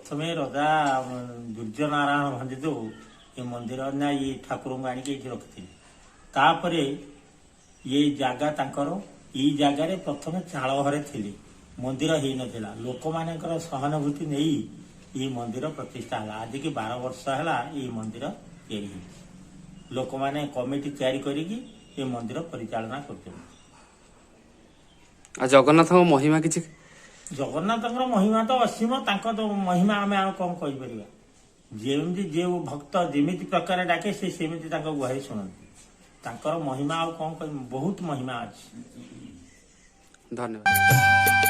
प्रथमे रजा दुर्जय नारायण भंजदेव ये मंदिर ना ये ठाकुर को आनिक रखिथे तापरे ये जगह तांकर ई जगार प्रथम चाल घरे थिले मंदिर हो नथिला लोक मानकर सहानुभूति नहीं ये मंदिर प्रतिष्ठा है आज की 12 वर्ष है ये मंदिर तैयारी लोक माने कमिटी तैयारी करिकी ये मंदिर परिचालना करते जगन्नाथ महिमा किछि जगन्नाथ महिमा तो असीम तो महिमा आम कौन कहीपर जमी जे भक्त जमी प्रकार डाके से सेमती गुहारी शुणती महिमा आ कौन बहुत महिमा अच्छी धन्यवाद।